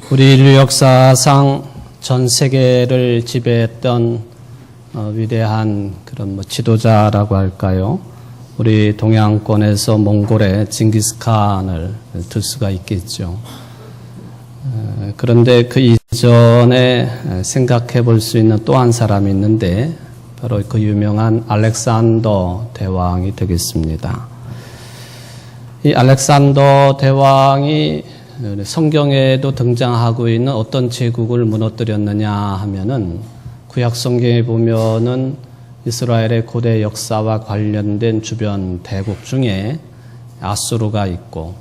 우리 인류 역사상 전 세계를 지배했던 위대한 그런 지도자라고 할까요? 우리 동양권에서 몽골의 징기스칸을 들 수가 있겠죠. 그런데 그 이전에 생각해 볼 수 있는 또 한 사람이 있는데 바로 그 유명한 알렉산더 대왕이 되겠습니다. 이 알렉산더 대왕이 성경에도 등장하고 있는 어떤 제국을 무너뜨렸느냐 하면은 구약 성경에 보면은 이스라엘의 고대 역사와 관련된 주변 대국 중에 아수르가 있고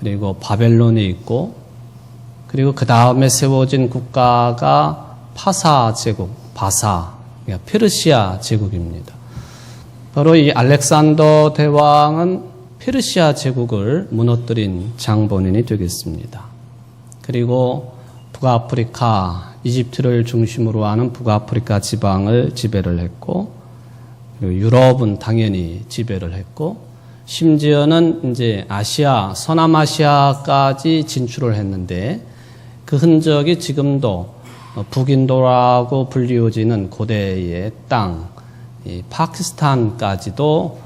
그리고 바벨론이 있고 그리고 그 다음에 세워진 국가가 파사 제국, 바사, 그러니까 페르시아 제국입니다. 바로 이 알렉산더 대왕은 페르시아 제국을 무너뜨린 장본인이 되겠습니다. 그리고 북아프리카, 이집트를 중심으로 하는 북아프리카 지방을 지배를 했고, 그리고 유럽은 당연히 지배를 했고, 심지어는 이제 아시아, 서남아시아까지 진출을 했는데, 그 흔적이 지금도 북인도라고 불리워지는 고대의 땅, 이 파키스탄까지도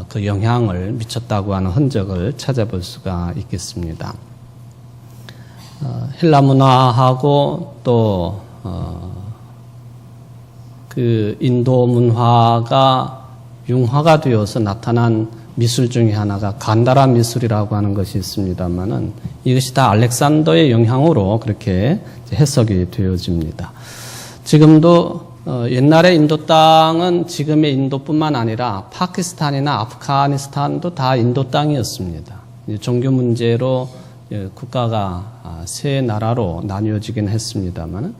그 영향을 미쳤다고 하는 흔적을 찾아볼 수가 있겠습니다. 헬라 문화하고 또 그 인도 문화가 융화가 되어서 나타난 미술 중에 하나가 간다라 미술이라고 하는 것이 있습니다만은 이것이 다 알렉산더의 영향으로 그렇게 해석이 되어집니다. 지금도 옛날에 인도 땅은 지금의 인도뿐만 아니라 파키스탄이나 아프가니스탄도 다 인도 땅이었습니다. 종교 문제로 국가가 세 나라로 나뉘어지긴 했습니다만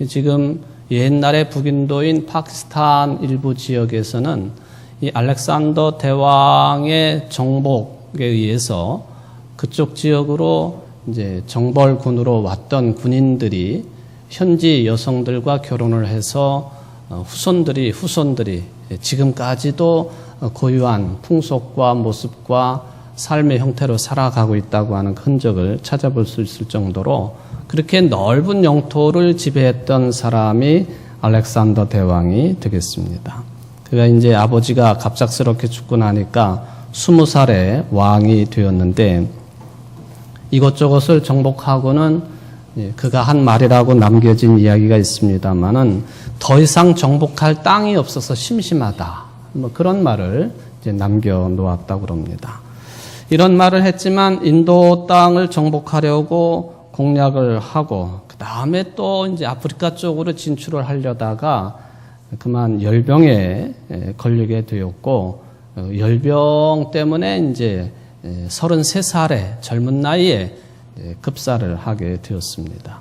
지금 옛날에 북인도인 파키스탄 일부 지역에서는 이 알렉산더 대왕의 정복에 의해서 그쪽 지역으로 이제 정벌군으로 왔던 군인들이 현지 여성들과 결혼을 해서 후손들이 지금까지도 고유한 풍속과 모습과 삶의 형태로 살아가고 있다고 하는 흔적을 찾아볼 수 있을 정도로 그렇게 넓은 영토를 지배했던 사람이 알렉산더 대왕이 되겠습니다. 그가 이제 아버지가 갑작스럽게 죽고 나니까 20살에 왕이 되었는데 이것저것을 정복하고는 그가 한 말이라고 남겨진 이야기가 있습니다만은 더 이상 정복할 땅이 없어서 심심하다. 그런 말을 이제 남겨 놓았다고 합니다. 이런 말을 했지만 인도 땅을 정복하려고 공략을 하고 그 다음에 또 이제 아프리카 쪽으로 진출을 하려다가 그만 열병에 걸리게 되었고 열병 때문에 이제 33살의 젊은 나이에 급사를 하게 되었습니다.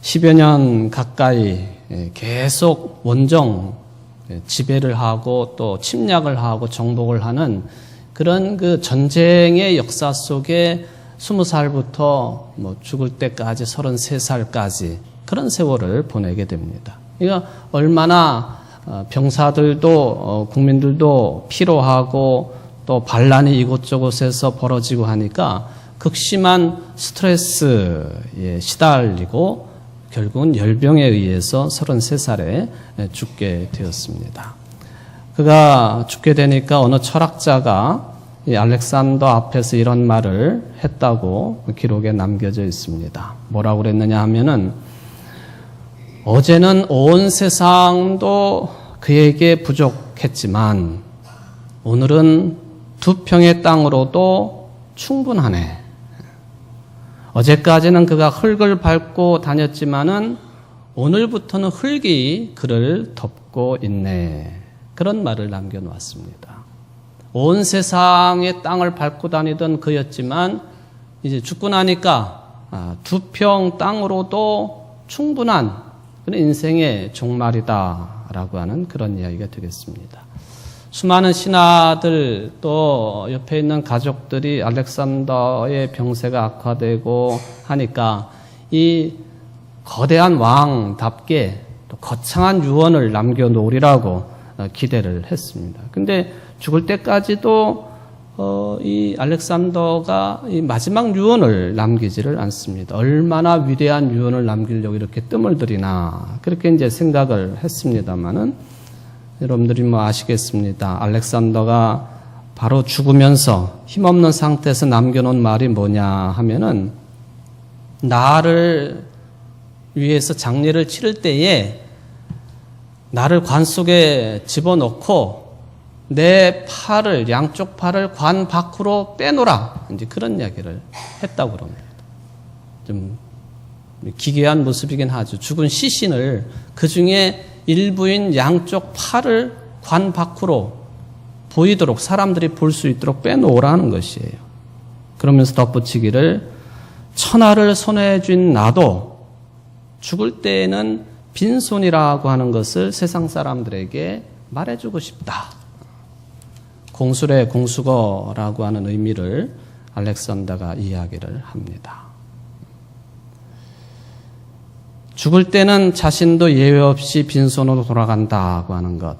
10여 년 가까이 계속 원정 지배를 하고 또 침략을 하고 정복을 하는 그런 그 전쟁의 역사 속에 20살부터 죽을 때까지 33살까지 그런 세월을 보내게 됩니다. 그러니까 얼마나 병사들도 국민들도 피로하고 또 반란이 이곳저곳에서 벌어지고 하니까 극심한 스트레스에 시달리고 결국은 열병에 의해서 33살에 죽게 되었습니다. 그가 죽게 되니까 어느 철학자가 이 알렉산더 앞에서 이런 말을 했다고 기록에 남겨져 있습니다. 뭐라고 그랬느냐 하면은 어제는 온 세상도 그에게 부족했지만 오늘은 2평의 땅으로도 충분하네. 어제까지는 그가 흙을 밟고 다녔지만은 오늘부터는 흙이 그를 덮고 있네. 그런 말을 남겨놓았습니다. 온 세상의 땅을 밟고 다니던 그였지만 이제 죽고 나니까 2평 땅으로도 충분한 그런 인생의 종말이다라고 하는 그런 이야기가 되겠습니다. 수많은 신하들 또 옆에 있는 가족들이 알렉산더의 병세가 악화되고 하니까 이 거대한 왕답게 또 거창한 유언을 남겨놓으리라고 기대를 했습니다. 근데 죽을 때까지도 이 알렉산더가 이 마지막 유언을 남기지를 않습니다. 얼마나 위대한 유언을 남기려고 이렇게 뜸을 들이나 그렇게 이제 생각을 했습니다만은 여러분들이 뭐 아시겠습니다. 알렉산더가 바로 죽으면서 힘없는 상태에서 남겨놓은 말이 뭐냐 하면은 나를 위해서 장례를 치를 때에 나를 관 속에 집어넣고 내 팔을, 양쪽 팔을 관 밖으로 빼놓으라. 이제 그런 이야기를 했다고 그럽니다. 좀 기괴한 모습이긴 하죠. 죽은 시신을 그 중에 일부인 양쪽 팔을 관 밖으로 보이도록 사람들이 볼 수 있도록 빼놓으라는 것이에요. 그러면서 덧붙이기를 천하를 손에 쥔 나도 죽을 때에는 빈손이라고 하는 것을 세상 사람들에게 말해주고 싶다. 공술의 공수거라고 하는 의미를 알렉산더가 이야기를 합니다. 죽을 때는 자신도 예외 없이 빈손으로 돌아간다고 하는 것.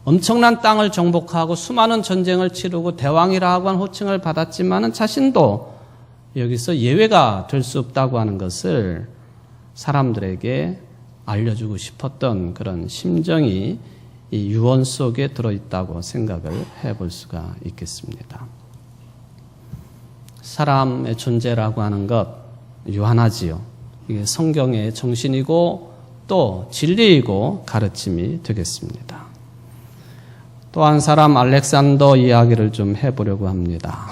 엄청난 땅을 정복하고 수많은 전쟁을 치르고 대왕이라고 하는 호칭을 받았지만은 자신도 여기서 예외가 될 수 없다고 하는 것을 사람들에게 알려주고 싶었던 그런 심정이 이 유언 속에 들어있다고 생각을 해볼 수가 있겠습니다. 사람의 존재라고 하는 것 유한하지요. 이게 성경의 정신이고 또 진리이고 가르침이 되겠습니다. 또 한 사람 알렉산더 이야기를 좀 해보려고 합니다.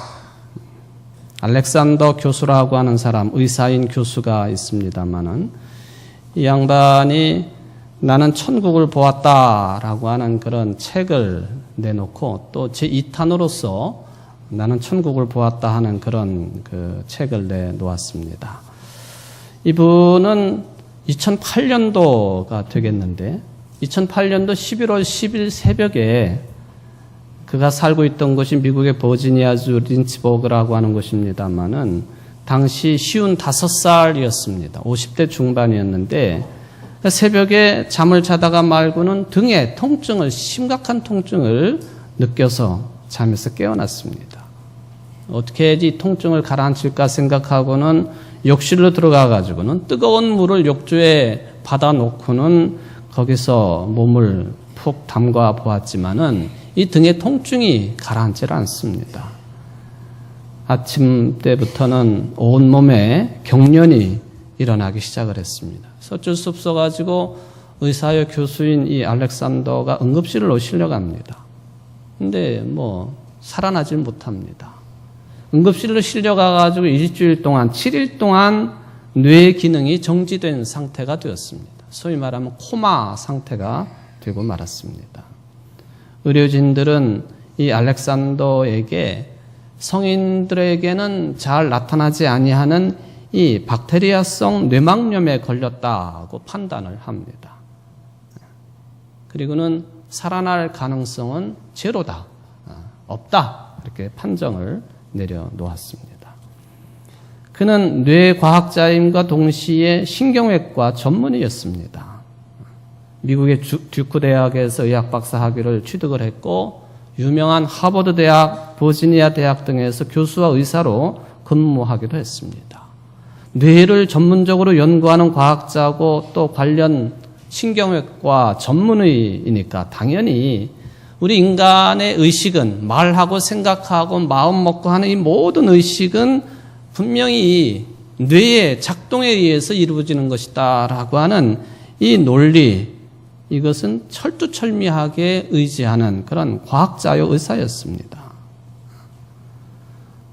알렉산더 교수라고 하는 사람, 의사인 교수가 있습니다마는 이 양반이 나는 천국을 보았다라고 하는 그런 책을 내놓고 또 제2탄으로서 나는 천국을 보았다 하는 그런 그 책을 내놓았습니다. 이분은 2008년도가 되겠는데 2008년도 11월 10일 새벽에 그가 살고 있던 곳이 미국의 버지니아주 린츠버그라고 하는 곳입니다만은 당시 55살이었습니다. 50대 중반이었는데 새벽에 잠을 자다가 말고는 등에 통증을, 심각한 통증을 느껴서 잠에서 깨어났습니다. 어떻게 해야지 통증을 가라앉힐까 생각하고는 욕실로 들어가가지고는 뜨거운 물을 욕조에 받아놓고는 거기서 몸을 푹 담가 보았지만은 이 등의 통증이 가라앉질 않습니다. 아침 때부터는 온몸에 경련이 일어나기 시작을 했습니다. 어쩔 수 없어가지고 의사의 교수인 이 알렉산더가 응급실로 실려갑니다. 근데 살아나질 못합니다. 응급실로 실려가가지고 일주일 동안, 7일 동안 뇌 기능이 정지된 상태가 되었습니다. 소위 말하면 코마 상태가 되고 말았습니다. 의료진들은 이 알렉산더에게 성인들에게는 잘 나타나지 아니하는 이 박테리아성 뇌막염에 걸렸다고 판단을 합니다. 그리고는 살아날 가능성은 제로다, 없다 이렇게 판정을 내려놓았습니다. 그는 뇌과학자임과 동시에 신경외과 전문의였습니다. 미국의 듀크 대학에서 의학 박사 학위를 취득을 했고 유명한 하버드 대학, 버지니아 대학 등에서 교수와 의사로 근무하기도 했습니다. 뇌를 전문적으로 연구하는 과학자고 또 관련 신경외과 전문의이니까 당연히 우리 인간의 의식은 말하고 생각하고 마음 먹고 하는 이 모든 의식은 분명히 뇌의 작동에 의해서 이루어지는 것이다 라고 하는 이 논리, 이것은 철두철미하게 의지하는 그런 과학자요 의사였습니다.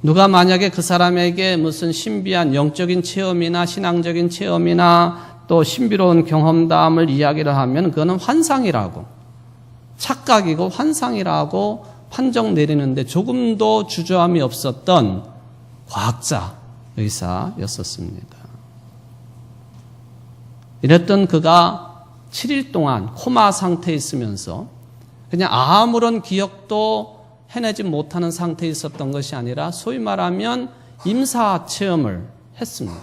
누가 만약에 그 사람에게 무슨 신비한 영적인 체험이나 신앙적인 체험이나 또 신비로운 경험담을 이야기를 하면 그거는 환상이라고, 착각이고 환상이라고 판정 내리는데 조금도 주저함이 없었던 과학자 의사였었습니다. 이랬던 그가 7일 동안 코마 상태에 있으면서 그냥 아무런 기억도 해내지 못하는 상태에 있었던 것이 아니라 소위 말하면 임사 체험을 했습니다.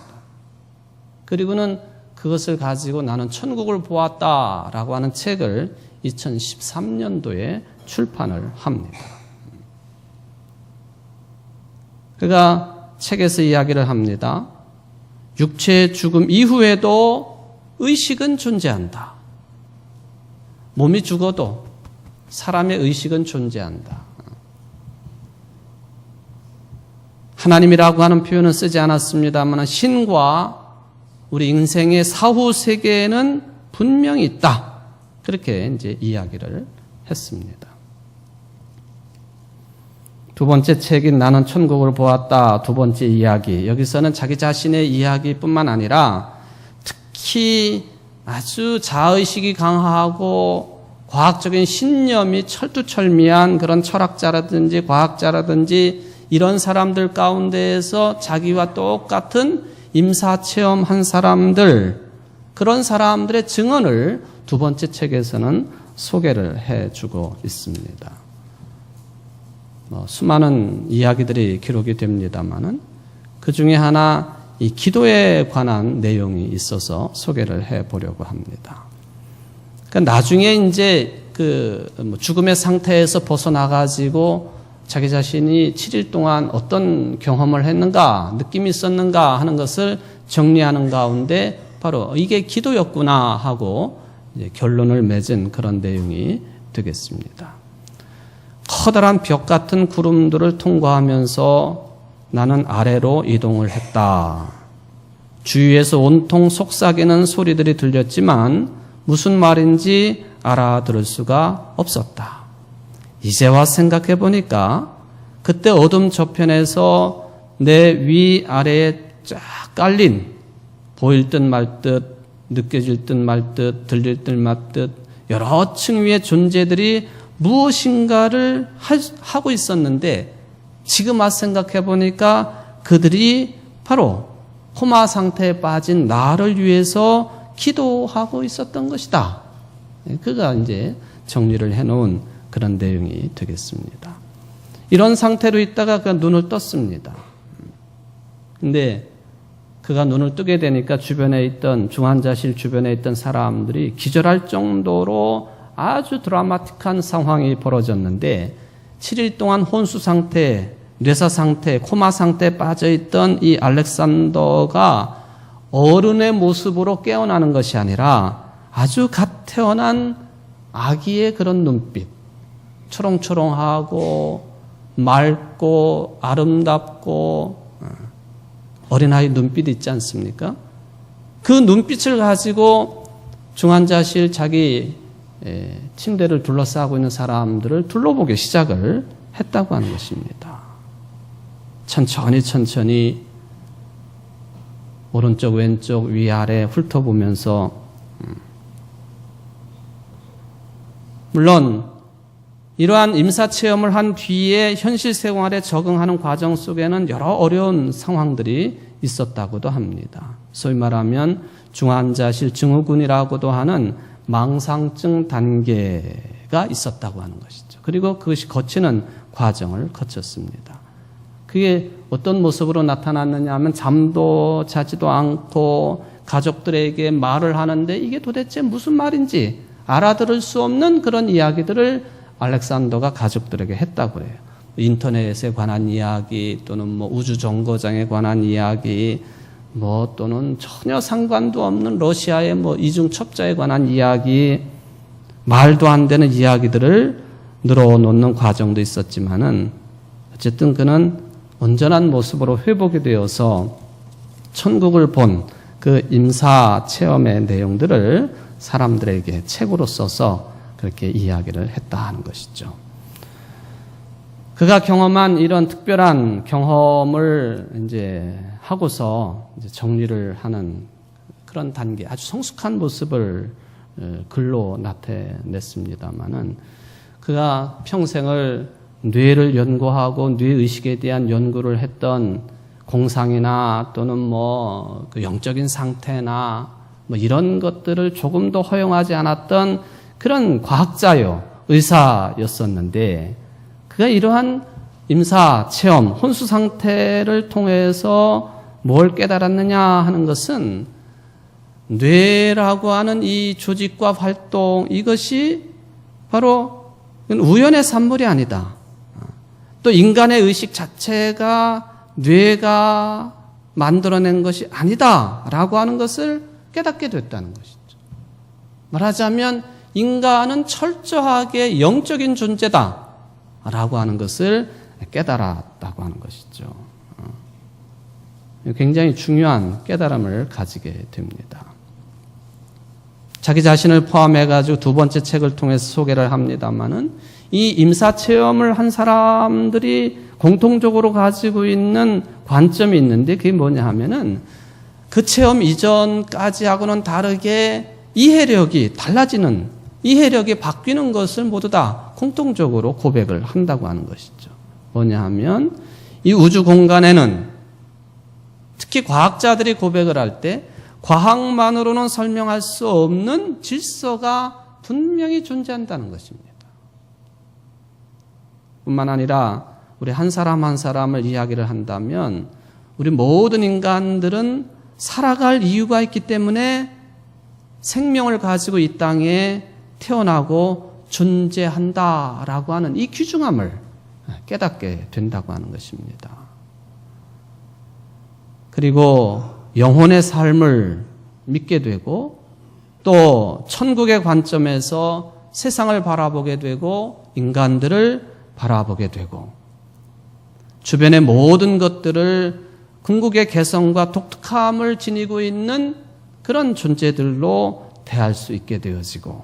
그리고는 그것을 가지고 나는 천국을 보았다라고 하는 책을 2013년도에 출판을 합니다. 그가 책에서 이야기를 합니다. 육체의 죽음 이후에도 의식은 존재한다. 몸이 죽어도 사람의 의식은 존재한다. 하나님이라고 하는 표현은 쓰지 않았습니다만 신과 우리 인생의 사후 세계에는 분명히 있다. 그렇게 이제 이야기를 했습니다. 두 번째 책인 나는 천국을 보았다. 두 번째 이야기. 여기서는 자기 자신의 이야기뿐만 아니라 특히 아주 자의식이 강하고 과학적인 신념이 철두철미한 그런 철학자라든지 과학자라든지 이런 사람들 가운데에서 자기와 똑같은 임사체험한 사람들, 그런 사람들의 증언을 두 번째 책에서는 소개를 해주고 있습니다. 수많은 이야기들이 기록이 됩니다만은 그 중에 하나 이 기도에 관한 내용이 있어서 소개를 해보려고 합니다. 그러니까 나중에 이제 죽음의 상태에서 벗어나가지고 자기 자신이 7일 동안 어떤 경험을 했는가, 느낌이 있었는가 하는 것을 정리하는 가운데 바로 이게 기도였구나 하고 이제 결론을 맺은 그런 내용이 되겠습니다. 커다란 벽 같은 구름들을 통과하면서 나는 아래로 이동을 했다. 주위에서 온통 속삭이는 소리들이 들렸지만 무슨 말인지 알아들을 수가 없었다. 이제와 생각해 보니까 그때 어둠 저편에서 내 위아래에 쫙 깔린 보일 듯 말 듯, 느껴질 듯 말 듯, 들릴 듯 말 듯 여러 층위의 존재들이 무엇인가를 하고 있었는데 지금 와서 생각해 보니까 그들이 바로 코마 상태에 빠진 나를 위해서 기도하고 있었던 것이다. 그가 이제 정리를 해놓은 그런 내용이 되겠습니다. 이런 상태로 있다가 그가 눈을 떴습니다. 근데 그가 눈을 뜨게 되니까 주변에 있던 중환자실 주변에 있던 사람들이 기절할 정도로 아주 드라마틱한 상황이 벌어졌는데 7일 동안 혼수 상태, 뇌사 상태, 코마 상태에 빠져있던 이 알렉산더가 어른의 모습으로 깨어나는 것이 아니라 아주 갓 태어난 아기의 그런 눈빛, 초롱초롱하고 맑고 아름답고 어린아이 눈빛이 있지 않습니까? 그 눈빛을 가지고 중환자실 자기 침대를 둘러싸고 있는 사람들을 둘러보기 시작을 했다고 하는 것입니다. 천천히 오른쪽 왼쪽 위아래 훑어보면서 물론 이러한 임사체험을 한 뒤에 현실 생활에 적응하는 과정 속에는 여러 어려운 상황들이 있었다고도 합니다. 소위 말하면 중환자실 증후군이라고도 하는 망상증 단계가 있었다고 하는 것이죠. 그리고 그것이 거치는 과정을 거쳤습니다. 그게 어떤 모습으로 나타났느냐 하면 잠도 자지도 않고 가족들에게 말을 하는데 이게 도대체 무슨 말인지 알아들을 수 없는 그런 이야기들을 알렉산더가 가족들에게 했다고 해요. 인터넷에 관한 이야기 또는 우주정거장에 관한 이야기 또는 전혀 상관도 없는 러시아의 이중첩자에 관한 이야기, 말도 안 되는 이야기들을 늘어놓는 과정도 있었지만은 어쨌든 그는 온전한 모습으로 회복이 되어서 천국을 본 그 임사 체험의 내용들을 사람들에게 책으로 써서 그렇게 이야기를 했다 하는 것이죠. 그가 경험한 이런 특별한 경험을 이제 하고서 이제 정리를 하는 그런 단계, 아주 성숙한 모습을 글로 나타냈습니다만은 그가 평생을 뇌를 연구하고 뇌의식에 대한 연구를 했던 공상이나 또는 그 영적인 상태나 이런 것들을 조금 더 허용하지 않았던 그런 과학자요, 의사였었는데 그가 이러한 임사 체험, 혼수 상태를 통해서 뭘 깨달았느냐 하는 것은 뇌라고 하는 이 조직과 활동, 이것이 바로 우연의 산물이 아니다. 또 인간의 의식 자체가 뇌가 만들어낸 것이 아니다라고 하는 것을 깨닫게 됐다는 것이죠. 말하자면 인간은 철저하게 영적인 존재다라고 하는 것을 깨달았다고 하는 것이죠. 굉장히 중요한 깨달음을 가지게 됩니다. 자기 자신을 포함해가지고 두 번째 책을 통해서 소개를 합니다만은 이 임사체험을 한 사람들이 공통적으로 가지고 있는 관점이 있는데 그게 뭐냐 하면은 그 체험 이전까지하고는 다르게 이해력이 달라지는, 이해력이 바뀌는 것을 모두 다 공통적으로 고백을 한다고 하는 것이죠. 뭐냐 하면 이 우주 공간에는 특히 과학자들이 고백을 할 때 과학만으로는 설명할 수 없는 질서가 분명히 존재한다는 것입니다. 뿐만 아니라 우리 한 사람 한 사람을 이야기를 한다면 우리 모든 인간들은 살아갈 이유가 있기 때문에 생명을 가지고 이 땅에 태어나고 존재한다라고 하는 이 귀중함을 깨닫게 된다고 하는 것입니다. 그리고 영혼의 삶을 믿게 되고 또 천국의 관점에서 세상을 바라보게 되고 인간들을 바라보게 되고 주변의 모든 것들을 궁극의 개성과 독특함을 지니고 있는 그런 존재들로 대할 수 있게 되어지고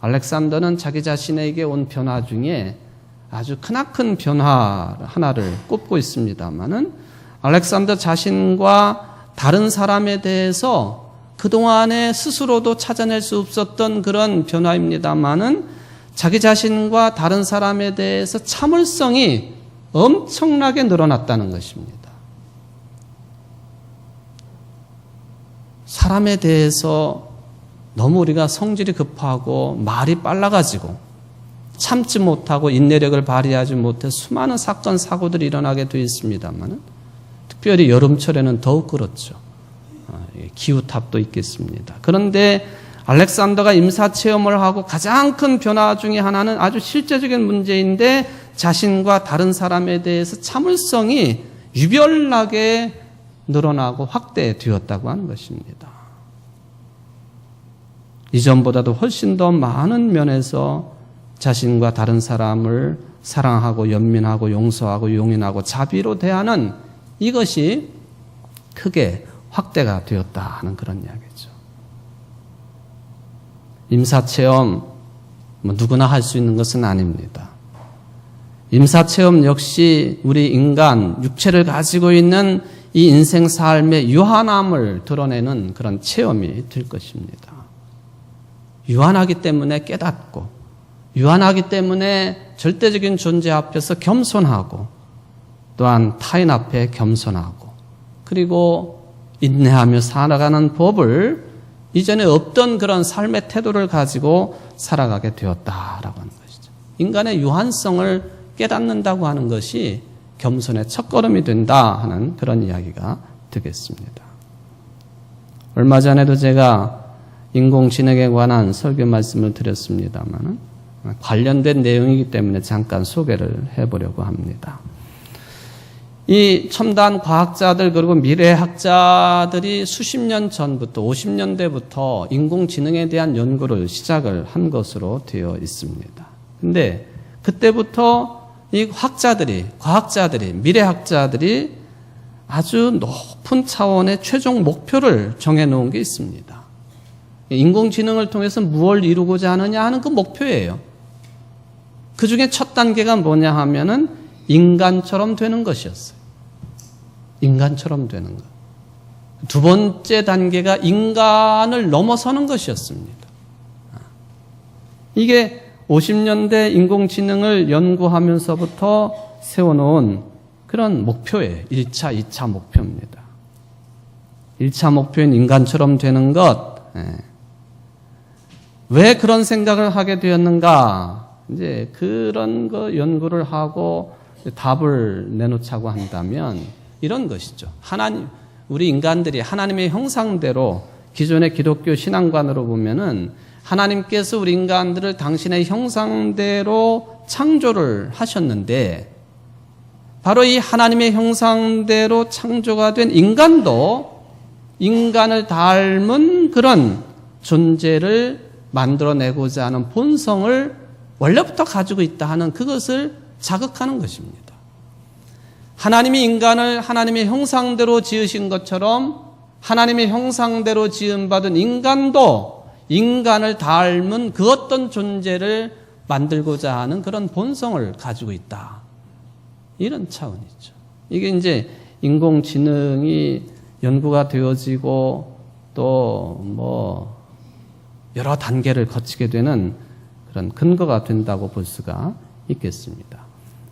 알렉산더는 자기 자신에게 온 변화 중에 아주 크나큰 변화 하나를 꼽고 있습니다만은 알렉산더 자신과 다른 사람에 대해서 그동안에 스스로도 찾아낼 수 없었던 그런 변화입니다만은 자기 자신과 다른 사람에 대해서 참을성이 엄청나게 늘어났다는 것입니다. 사람에 대해서 너무 우리가 성질이 급하고 말이 빨라가지고 참지 못하고 인내력을 발휘하지 못해 수많은 사건, 사고들이 일어나게 되어 있습니다만 특별히 여름철에는 더욱 그렇죠. 기후탑도 있겠습니다. 그런데 알렉산더가 임사체험을 하고 가장 큰 변화 중에 하나는 아주 실제적인 문제인데 자신과 다른 사람에 대해서 참을성이 유별나게 늘어나고 확대되었다고 하는 것입니다. 이전보다도 훨씬 더 많은 면에서 자신과 다른 사람을 사랑하고 연민하고 용서하고 용인하고 자비로 대하는 이것이 크게 확대가 되었다 하는 그런 이야기죠. 임사체험 누구나 할 수 있는 것은 아닙니다. 임사체험 역시 우리 인간 육체를 가지고 있는 이 인생 삶의 유한함을 드러내는 그런 체험이 될 것입니다. 유한하기 때문에 깨닫고 유한하기 때문에 절대적인 존재 앞에서 겸손하고 또한 타인 앞에 겸손하고 그리고 인내하며 살아가는 법을 이전에 없던 그런 삶의 태도를 가지고 살아가게 되었다라고 하는 것이죠. 인간의 유한성을 깨닫는다고 하는 것이 겸손의 첫걸음이 된다 하는 그런 이야기가 되겠습니다. 얼마 전에도 제가 인공지능에 관한 설교 말씀을 드렸습니다만 관련된 내용이기 때문에 잠깐 소개를 해보려고 합니다. 이 첨단 과학자들 그리고 미래학자들이 수십 년 전부터 50년대부터 인공지능에 대한 연구를 시작을 한 것으로 되어 있습니다. 근데 그때부터 이 과학자들이 미래학자들이 아주 높은 차원의 최종 목표를 정해놓은 게 있습니다. 인공지능을 통해서 무엇을 이루고자 하느냐 하는 그 목표예요. 그 중에 첫 단계가 뭐냐 하면은 인간처럼 되는 것이었어요. 인간처럼 되는 것. 두 번째 단계가 인간을 넘어서는 것이었습니다. 이게 50년대 인공지능을 연구하면서부터 세워놓은 그런 목표예요. 1차, 2차 목표입니다. 1차 목표인 인간처럼 되는 것. 왜 그런 생각을 하게 되었는가? 이제 그런 거 연구를 하고 답을 내놓자고 한다면 이런 것이죠. 우리 인간들이 하나님의 형상대로 기존의 기독교 신앙관으로 보면은 하나님께서 우리 인간들을 당신의 형상대로 창조를 하셨는데 바로 이 하나님의 형상대로 창조가 된 인간도 인간을 닮은 그런 존재를 만들어내고자 하는 본성을 원래부터 가지고 있다 하는 그것을 자극하는 것입니다. 하나님이 인간을 하나님의 형상대로 지으신 것처럼 하나님의 형상대로 지음받은 인간도 인간을 닮은 그 어떤 존재를 만들고자 하는 그런 본성을 가지고 있다. 이런 차원이죠. 이게 이제 인공지능이 연구가 되어지고 또 여러 단계를 거치게 되는 그런 근거가 된다고 볼 수가 있겠습니다.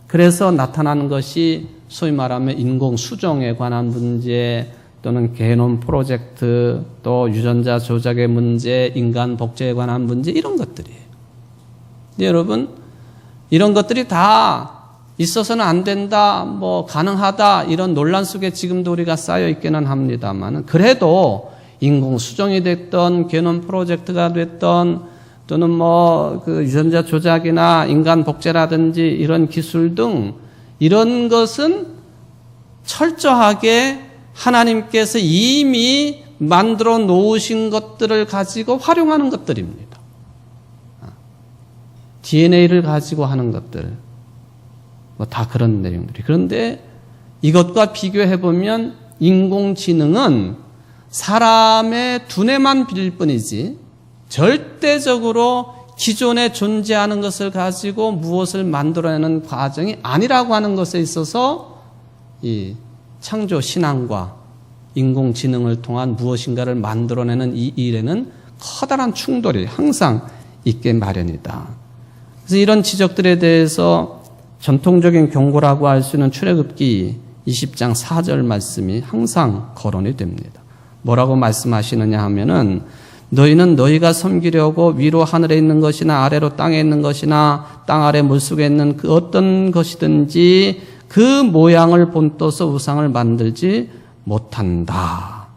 그래서 나타나는 것이 소위 말하면 인공수정에 관한 문제 또는 게놈 프로젝트 또 유전자 조작의 문제, 인간 복제에 관한 문제 이런 것들이에요. 근데 여러분 이런 것들이 다 있어서는 안 된다, 가능하다 이런 논란 속에 지금도 우리가 쌓여 있기는 합니다만 그래도 인공수정이 됐던 게놈 프로젝트가 됐던 또는 그 유전자 조작이나 인간 복제라든지 이런 기술 등 이런 것은 철저하게 하나님께서 이미 만들어 놓으신 것들을 가지고 활용하는 것들입니다. DNA를 가지고 하는 것들 다 그런 내용들이. 그런데 이것과 비교해 보면 인공지능은 사람의 두뇌만 빌릴 뿐이지 절대적으로 기존에 존재하는 것을 가지고 무엇을 만들어내는 과정이 아니라고 하는 것에 있어서 이 창조 신앙과 인공지능을 통한 무엇인가를 만들어내는 이 일에는 커다란 충돌이 항상 있게 마련이다. 그래서 이런 지적들에 대해서 전통적인 경고라고 할 수 있는 출애굽기 20장 4절 말씀이 항상 거론이 됩니다. 뭐라고 말씀하시느냐 하면은 너희는 너희가 섬기려고 위로 하늘에 있는 것이나 아래로 땅에 있는 것이나 땅 아래 물속에 있는 그 어떤 것이든지 그 모양을 본떠서 우상을 만들지 못한다.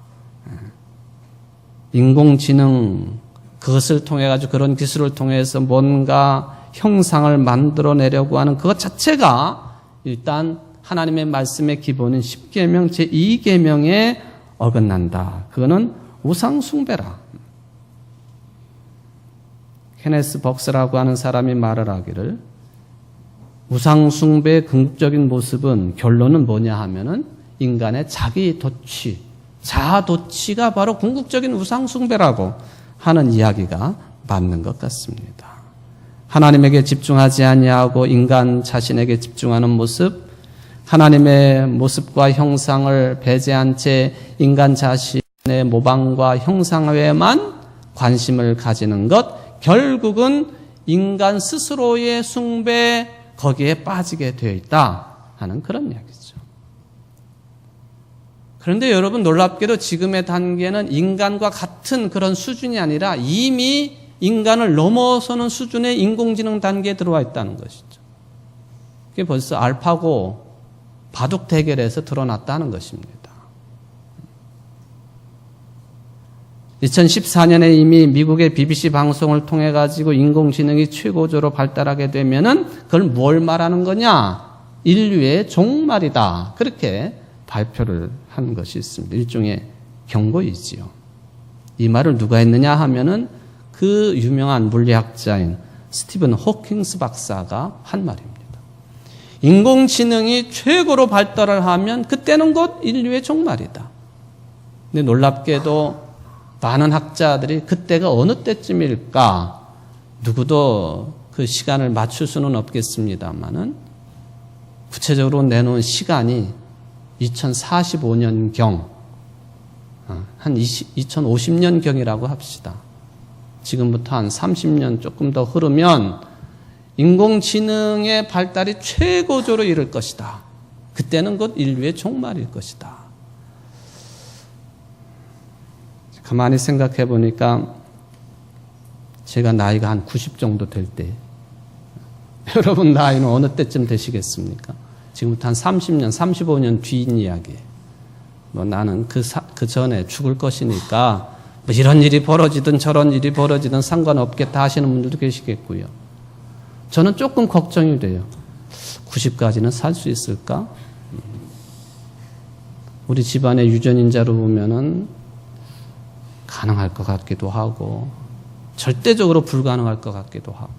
인공지능 그것을 통해 가지고 그런 기술을 통해서 뭔가 형상을 만들어내려고 하는 그것 자체가 일단 하나님의 말씀의 기본인 10계명 제2계명에 어긋난다. 그거는 우상 숭배라. 케네스 벅스라고 하는 사람이 말을 하기를 우상 숭배의 궁극적인 모습은 결론은 뭐냐 하면은 인간의 자기 도취, 자아 도취가 바로 궁극적인 우상 숭배라고 하는 이야기가 맞는 것 같습니다. 하나님에게 집중하지 아니하고 인간 자신에게 집중하는 모습, 하나님의 모습과 형상을 배제한 채 인간 자신의 모방과 형상에만 관심을 가지는 것, 결국은 인간 스스로의 숭배 거기에 빠지게 되어 있다 하는 그런 이야기죠. 그런데 여러분 놀랍게도 지금의 단계는 인간과 같은 그런 수준이 아니라 이미 인간을 넘어서는 수준의 인공지능 단계에 들어와 있다는 것이죠. 그게 벌써 알파고 바둑 대결에서 드러났다는 것입니다. 2014년에 이미 미국의 BBC 방송을 통해 가지고 인공지능이 최고조로 발달하게 되면은 그걸 뭘 말하는 거냐? 인류의 종말이다. 그렇게 발표를 한 것이 있습니다. 일종의 경고이지요. 이 말을 누가 했느냐 하면은 그 유명한 물리학자인 스티븐 호킹스 박사가 한 말입니다. 인공지능이 최고로 발달을 하면 그때는 곧 인류의 종말이다. 근데 놀랍게도 많은 학자들이 그때가 어느 때쯤일까 누구도 그 시간을 맞출 수는 없겠습니다만은 구체적으로 내놓은 시간이 2045년경 한 2050년경이라고 합시다. 지금부터 한 30년 조금 더 흐르면 인공지능의 발달이 최고조로 이를 것이다. 그때는 곧 인류의 종말일 것이다. 가만히 생각해 보니까 제가 나이가 한 90 정도 될 때 여러분 나이는 어느 때쯤 되시겠습니까? 지금부터 한 30년, 35년 뒤인 이야기예요. 나는 그 전에 죽을 것이니까 이런 일이 벌어지든 저런 일이 벌어지든 상관없겠다 하시는 분들도 계시겠고요. 저는 조금 걱정이 돼요. 90까지는 살 수 있을까? 우리 집안의 유전인자로 보면은 가능할 것 같기도 하고 절대적으로 불가능할 것 같기도 하고.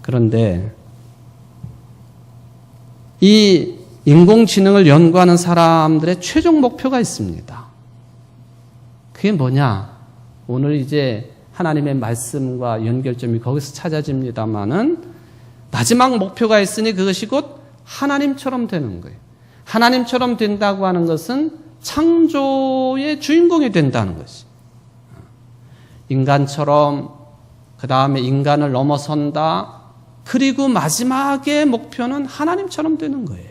그런데 이 인공지능을 연구하는 사람들의 최종 목표가 있습니다. 그게 뭐냐? 오늘 이제 하나님의 말씀과 연결점이 거기서 찾아집니다마는 마지막 목표가 있으니 그것이 곧 하나님처럼 되는 거예요. 하나님처럼 된다고 하는 것은 창조의 주인공이 된다는 것이. 인간처럼 그 다음에 인간을 넘어선다. 그리고 마지막의 목표는 하나님처럼 되는 거예요.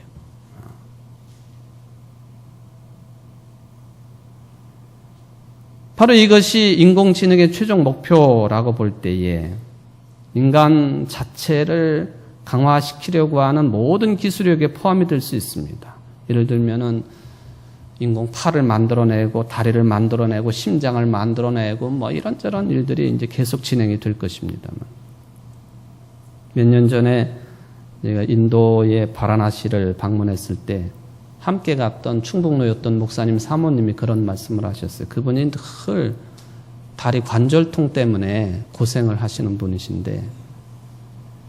바로 이것이 인공지능의 최종 목표라고 볼 때에 인간 자체를 강화시키려고 하는 모든 기술력에 포함이 될 수 있습니다. 예를 들면은 인공 팔을 만들어내고 다리를 만들어내고 심장을 만들어내고 뭐 이런저런 일들이 이제 계속 진행이 될 것입니다만 몇 년 전에 제가 인도의 바라나시를 방문했을 때 함께 갔던 충북로였던 목사님 사모님이 그런 말씀을 하셨어요. 그분이 늘 다리 관절통 때문에 고생을 하시는 분이신데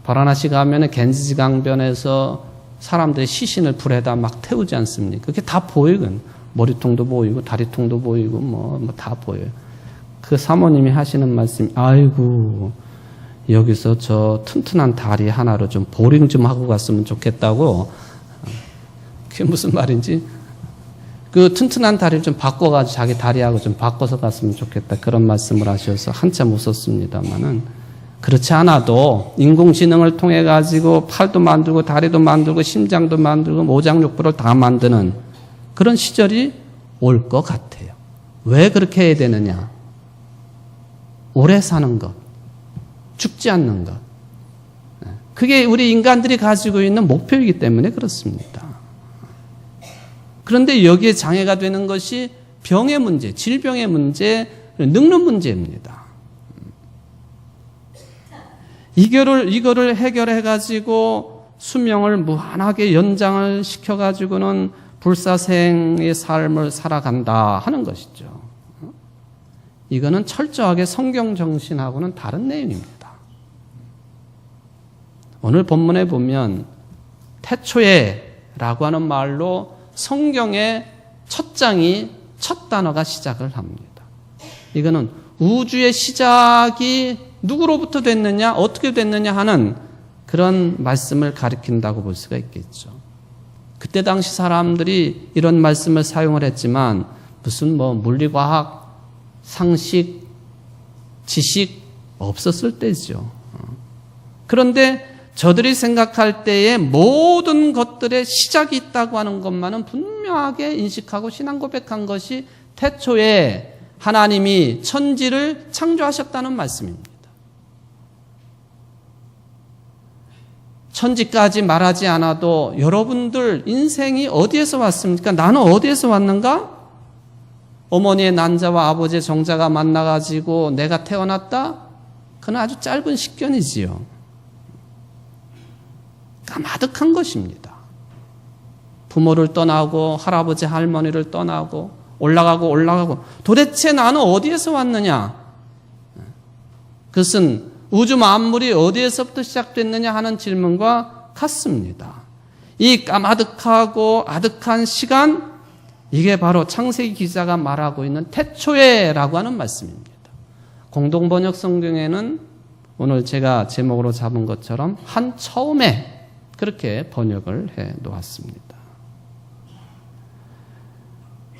바라나시 가면은 겐지지 강변에서 사람들이 시신을 불에다 막 태우지 않습니까? 그게 다 보이건 머리통도 보이고 다리통도 보이고 뭐 다 보여요. 그 사모님이 하시는 말씀이 아이고 여기서 저 튼튼한 다리 하나로 좀 보링 좀 하고 갔으면 좋겠다고. 그게 무슨 말인지 그 튼튼한 다리를 좀 바꿔가지고 자기 다리하고 좀 바꿔서 갔으면 좋겠다 그런 말씀을 하셔서 한참 웃었습니다만은 그렇지 않아도 인공지능을 통해 가지고 팔도 만들고 다리도 만들고 심장도 만들고 모장육부를 다 만드는 그런 시절이 올 것 같아요. 왜 그렇게 해야 되느냐? 오래 사는 것, 죽지 않는 것. 그게 우리 인간들이 가지고 있는 목표이기 때문에 그렇습니다. 그런데 여기에 장애가 되는 것이 병의 문제, 질병의 문제, 늙는 문제입니다. 이거를 해결해가지고 수명을 무한하게 연장을 시켜가지고는 불사생의 삶을 살아간다 하는 것이죠. 이거는 철저하게 성경 정신하고는 다른 내용입니다. 오늘 본문에 보면 태초에라고 하는 말로 성경의 첫 장이 첫 단어가 시작을 합니다. 이거는 우주의 시작이 누구로부터 됐느냐, 어떻게 됐느냐 하는 그런 말씀을 가리킨다고 볼 수가 있겠죠. 그때 당시 사람들이 이런 말씀을 사용을 했지만 무슨 뭐 물리과학, 상식, 지식 없었을 때죠. 그런데 저들이 생각할 때에 모든 것들의 시작이 있다고 하는 것만은 분명하게 인식하고 신앙 고백한 것이 태초에 하나님이 천지를 창조하셨다는 말씀입니다. 천지까지 말하지 않아도 여러분들 인생이 어디에서 왔습니까? 나는 어디에서 왔는가? 어머니의 난자와 아버지의 정자가 만나가지고 내가 태어났다? 그건 아주 짧은 식견이지요. 까마득한 것입니다. 부모를 떠나고 할아버지 할머니를 떠나고 올라가고 도대체 나는 어디에서 왔느냐? 그것은 우주 만물이 어디에서부터 시작됐느냐 하는 질문과 같습니다. 이 까마득하고 아득한 시간, 이게 바로 창세기 기자가 말하고 있는 태초에라고 하는 말씀입니다. 공동번역 성경에는 오늘 제가 제목으로 잡은 것처럼 한 처음에 그렇게 번역을 해 놓았습니다.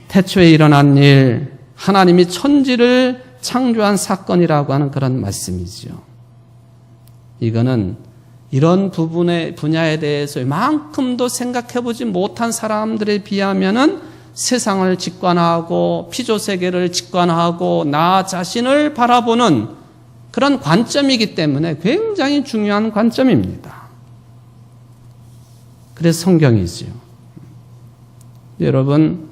태초에 일어난 일, 하나님이 천지를 창조한 사건이라고 하는 그런 말씀이죠. 이거는 이런 분야에 대해서 이만큼도 생각해보지 못한 사람들에 비하면은 세상을 직관하고 피조세계를 직관하고 나 자신을 바라보는 그런 관점이기 때문에 굉장히 중요한 관점입니다. 그래서 성경이지요. 여러분,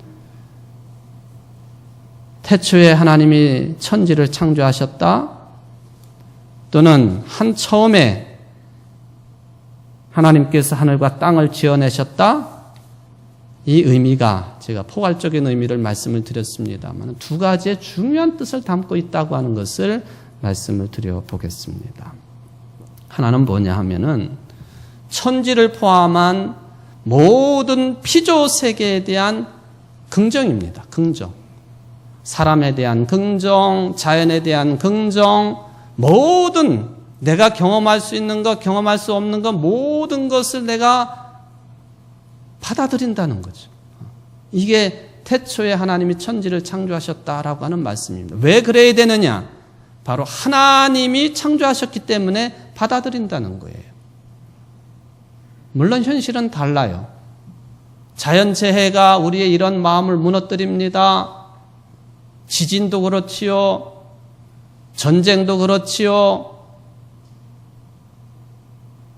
태초에 하나님이 천지를 창조하셨다? 또는 한 처음에 하나님께서 하늘과 땅을 지어내셨다. 이 의미가 제가 포괄적인 의미를 말씀을 드렸습니다만 두 가지의 중요한 뜻을 담고 있다고 하는 것을 말씀을 드려보겠습니다. 하나는 뭐냐 하면은 천지를 포함한 모든 피조 세계에 대한 긍정입니다. 긍정. 사람에 대한 긍정, 자연에 대한 긍정, 모든 내가 경험할 수 있는 것, 경험할 수 없는 것, 모든 것을 내가 받아들인다는 거죠. 이게 태초에 하나님이 천지를 창조하셨다라고 하는 말씀입니다. 왜 그래야 되느냐? 바로 하나님이 창조하셨기 때문에 받아들인다는 거예요. 물론 현실은 달라요. 자연재해가 우리의 이런 마음을 무너뜨립니다. 지진도 그렇지요. 전쟁도 그렇지요.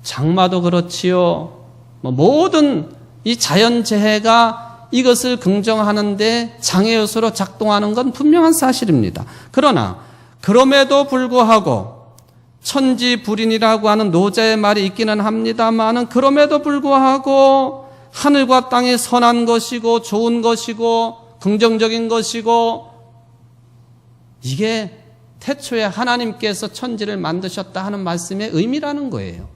장마도 그렇지요. 모든 이 자연재해가 이것을 긍정하는데 장애 요소로 작동하는 건 분명한 사실입니다. 그러나 그럼에도 불구하고 천지불인이라고 하는 노자의 말이 있기는 합니다만은 그럼에도 불구하고 하늘과 땅이 선한 것이고 좋은 것이고 긍정적인 것이고 이게 태초에 하나님께서 천지를 만드셨다 하는 말씀의 의미라는 거예요.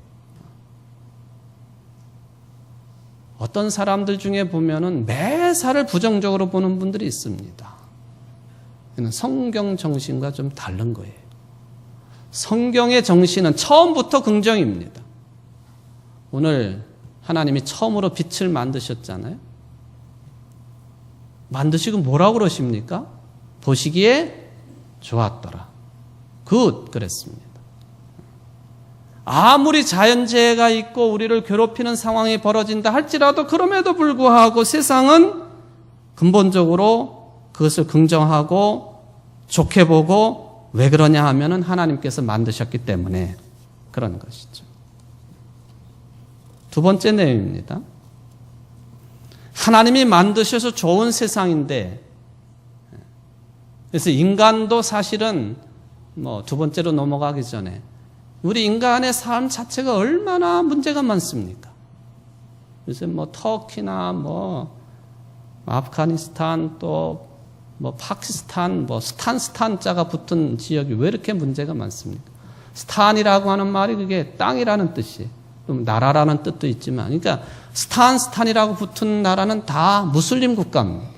어떤 사람들 중에 보면은 매사를 부정적으로 보는 분들이 있습니다. 성경 정신과 좀 다른 거예요. 성경의 정신은 처음부터 긍정입니다. 오늘 하나님이 처음으로 빛을 만드셨잖아요. 만드시고 뭐라고 그러십니까? 보시기에 좋았더라. 굿 그랬습니다. 아무리 자연재해가 있고 우리를 괴롭히는 상황이 벌어진다 할지라도 그럼에도 불구하고 세상은 근본적으로 그것을 긍정하고 좋게 보고 왜 그러냐 하면은 하나님께서 만드셨기 때문에 그런 것이죠. 두 번째 내용입니다. 하나님이 만드셔서 좋은 세상인데 그래서 인간도 사실은 두 번째로 넘어가기 전에 우리 인간의 삶 자체가 얼마나 문제가 많습니까? 요새 터키나 아프가니스탄 또 파키스탄 스탄자가 붙은 지역이 왜 이렇게 문제가 많습니까? 스탄이라고 하는 말이 그게 땅이라는 뜻이에요. 나라라는 뜻도 있지만 그러니까 스탄이라고 붙은 나라는 다 무슬림 국가입니다.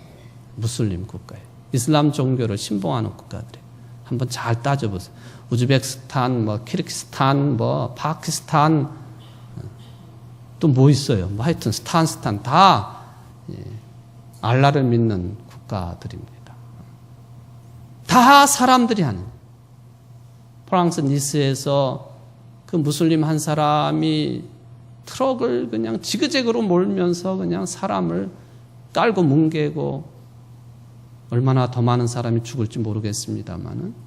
무슬림 국가예요. 이슬람 종교를 신봉하는 국가들이에요. 한번 잘 따져보세요. 우즈베키스탄, 키르기스탄, 파키스탄 또 뭐 있어요? 하여튼 스탄 다 알라를 믿는 국가들입니다. 다 사람들이 하는. 프랑스 니스에서 그 무슬림 한 사람이 트럭을 그냥 지그재그로 몰면서 그냥 사람을 깔고 뭉개고 얼마나 더 많은 사람이 죽을지 모르겠습니다만은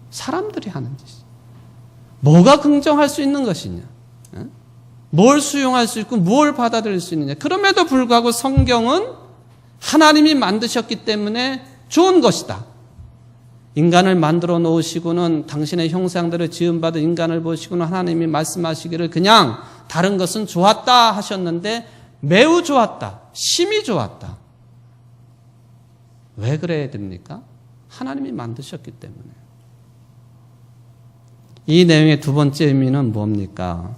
사람들이 하는 짓이죠. 뭐가 긍정할 수 있는 것이냐? 뭘 수용할 수 있고 뭘 받아들일 수 있느냐? 그럼에도 불구하고 성경은 하나님이 만드셨기 때문에 좋은 것이다. 인간을 만들어 놓으시고는 당신의 형상대로 지음받은 인간을 보시고는 하나님이 말씀하시기를 그냥 다른 것은 좋았다 하셨는데 매우 좋았다. 심히 좋았다. 왜 그래야 됩니까? 하나님이 만드셨기 때문에. 이 내용의 두 번째 의미는 뭡니까?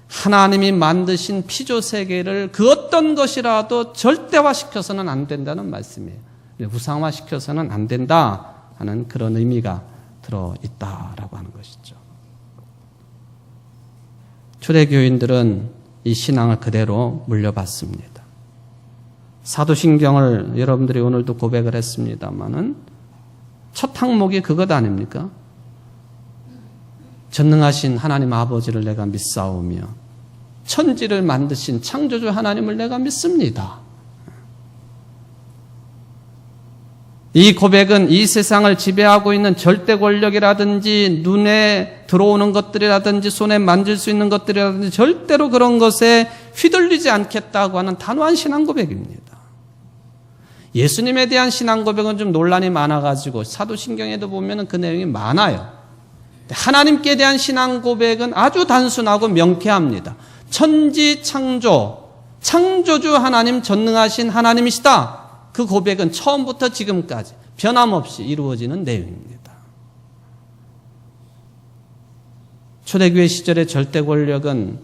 하나님이 만드신 피조 세계를 그 어떤 것이라도 절대화시켜서는 안 된다는 말씀이에요. 우상화시켜서는 안 된다 하는 그런 의미가 들어있다라고 하는 것이죠. 초대교인들은 이 신앙을 그대로 물려받습니다. 사도신경을 여러분들이 오늘도 고백을 했습니다마는 첫 항목이 그것 아닙니까? 전능하신 하나님 아버지를 내가 믿사오며 천지를 만드신 창조주 하나님을 내가 믿습니다. 이 고백은 이 세상을 지배하고 있는 절대 권력이라든지 눈에 들어오는 것들이라든지 손에 만질 수 있는 것들이라든지 절대로 그런 것에 휘둘리지 않겠다고 하는 단호한 신앙 고백입니다. 예수님에 대한 신앙 고백은 좀 논란이 많아가지고 사도신경에도 보면 그 내용이 많아요. 하나님께 대한 신앙 고백은 아주 단순하고 명쾌합니다. 천지 창조, 창조주 하나님, 전능하신 하나님이시다. 그 고백은 처음부터 지금까지 변함없이 이루어지는 내용입니다. 초대교회 시절의 절대 권력은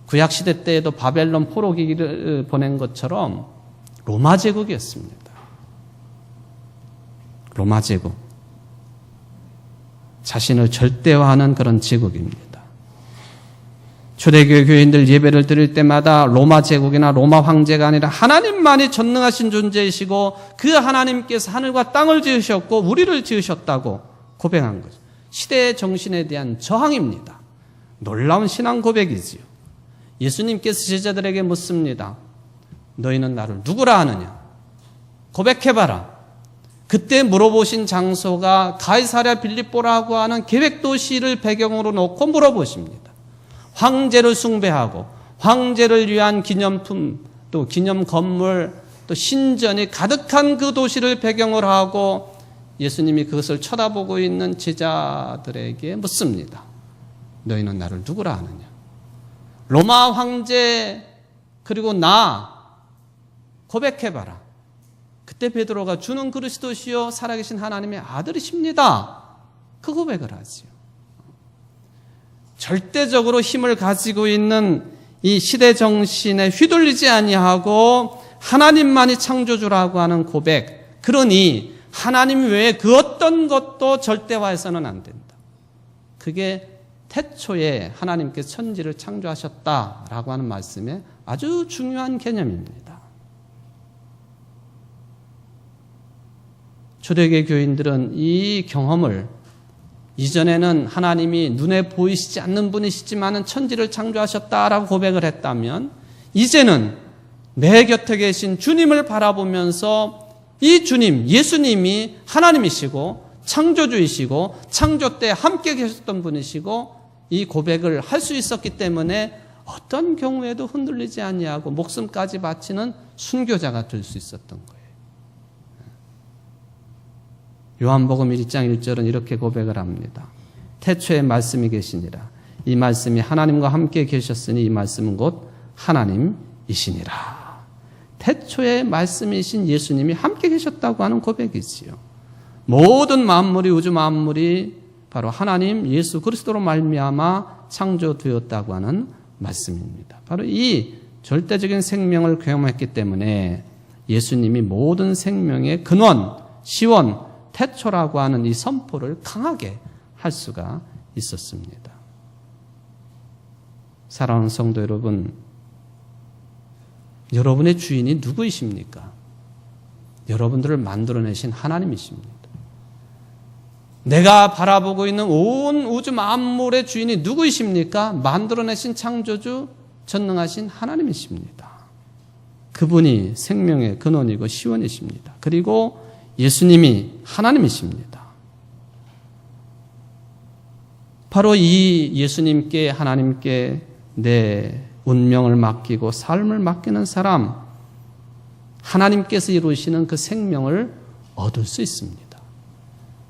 구약시대 때에도 바벨론 포로기를 보낸 것처럼 로마 제국이었습니다. 로마 제국. 자신을 절대화하는 그런 제국입니다. 초대교회 교인들 예배를 드릴 때마다 로마 제국이나 로마 황제가 아니라 하나님만이 전능하신 존재이시고 그 하나님께서 하늘과 땅을 지으셨고 우리를 지으셨다고 고백한 거죠. 시대의 정신에 대한 저항입니다. 놀라운 신앙 고백이지요. 예수님께서 제자들에게 묻습니다. 너희는 나를 누구라 하느냐? 고백해봐라. 그때 물어보신 장소가 가이사랴 빌립보라고 하는 계획도시를 배경으로 놓고 물어보십니다. 황제를 숭배하고 황제를 위한 기념품, 또 기념 건물, 또 신전이 가득한 그 도시를 배경으로 하고 예수님이 그것을 쳐다보고 있는 제자들에게 묻습니다. 너희는 나를 누구라 하느냐? 로마 황제 그리고 나 고백해봐라. 그때 베드로가 주는 그리스도시요 살아계신 하나님의 아들이십니다. 그 고백을 하지요. 절대적으로 힘을 가지고 있는 이 시대 정신에 휘둘리지 아니하고 하나님만이 창조주라고 하는 고백. 그러니 하나님 외에 그 어떤 것도 절대화해서는 안 된다. 그게 태초에 하나님께서 천지를 창조하셨다라고 하는 말씀에 아주 중요한 개념입니다. 초대교회 교인들은 이 경험을 이전에는 하나님이 눈에 보이시지 않는 분이시지만 천지를 창조하셨다라고 고백을 했다면 이제는 내 곁에 계신 주님을 바라보면서 이 주님, 예수님이 하나님이시고 창조주이시고 창조 때 함께 계셨던 분이시고 이 고백을 할 수 있었기 때문에 어떤 경우에도 흔들리지 아니하고 목숨까지 바치는 순교자가 될 수 있었던 거예요. 요한복음 1장 1절은 이렇게 고백을 합니다. 태초에 말씀이 계시니라. 이 말씀이 하나님과 함께 계셨으니 이 말씀은 곧 하나님이시니라. 태초에 말씀이신 예수님이 함께 계셨다고 하는 고백이지요. 모든 만물이, 우주 만물이 바로 하나님 예수 그리스도로 말미암아 창조되었다고 하는 말씀입니다. 바로 이 절대적인 생명을 경험했기 때문에 예수님이 모든 생명의 근원, 시원, 태초라고 하는 이 선포를 강하게 할 수가 있었습니다. 사랑하는 성도 여러분, 여러분의 주인이 누구이십니까? 여러분들을 만들어내신 하나님이십니다. 내가 바라보고 있는 온 우주 만물의 주인이 누구이십니까? 만들어내신 창조주, 전능하신 하나님이십니다. 그분이 생명의 근원이고 시원이십니다. 그리고 예수님이 하나님이십니다. 바로 이 예수님께, 하나님께 내 운명을 맡기고 삶을 맡기는 사람, 하나님께서 이루시는 그 생명을 얻을 수 있습니다.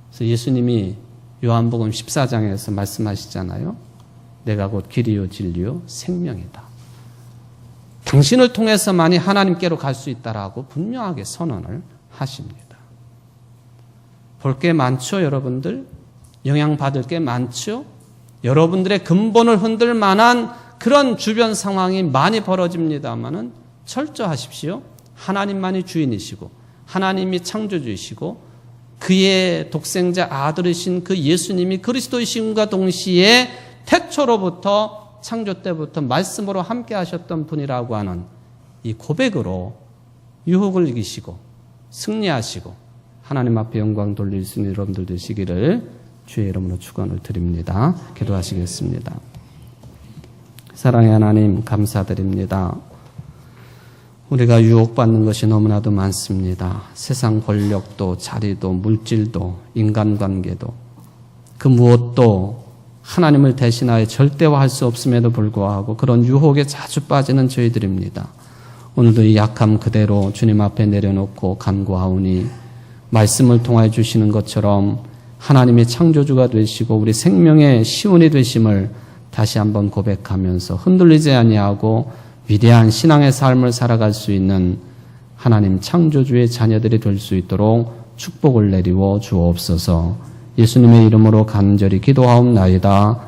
그래서 예수님이 요한복음 14장에서 말씀하시잖아요. 내가 곧 길이요 진리요 생명이다. 당신을 통해서만이 하나님께로 갈 수 있다라고 분명하게 선언을 하십니다. 볼 게 많죠, 여러분들? 영향받을 게 많죠? 여러분들의 근본을 흔들 만한 그런 주변 상황이 많이 벌어집니다만은 철저하십시오. 하나님만이 주인이시고 하나님이 창조주이시고 그의 독생자 아들이신 그 예수님이 그리스도이심과 동시에 태초로부터 창조 때부터 말씀으로 함께 하셨던 분이라고 하는 이 고백으로 유혹을 이기시고 승리하시고 하나님 앞에 영광 돌릴 수 있는 여러분들 되시기를 주의 이름으로 축원을 드립니다. 기도하시겠습니다. 사랑의 하나님 감사드립니다. 우리가 유혹받는 것이 너무나도 많습니다. 세상 권력도 자리도 물질도 인간관계도 그 무엇도 하나님을 대신하여 절대화할 수 없음에도 불구하고 그런 유혹에 자주 빠지는 저희들입니다. 오늘도 이 약함 그대로 주님 앞에 내려놓고 간구하오니 말씀을 통하여 주시는 것처럼 하나님의 창조주가 되시고 우리 생명의 시온이 되심을 다시 한번 고백하면서 흔들리지 아니하고 위대한 신앙의 삶을 살아갈 수 있는 하나님 창조주의 자녀들이 될 수 있도록 축복을 내리워 주옵소서. 예수님의 이름으로 간절히 기도하옵나이다.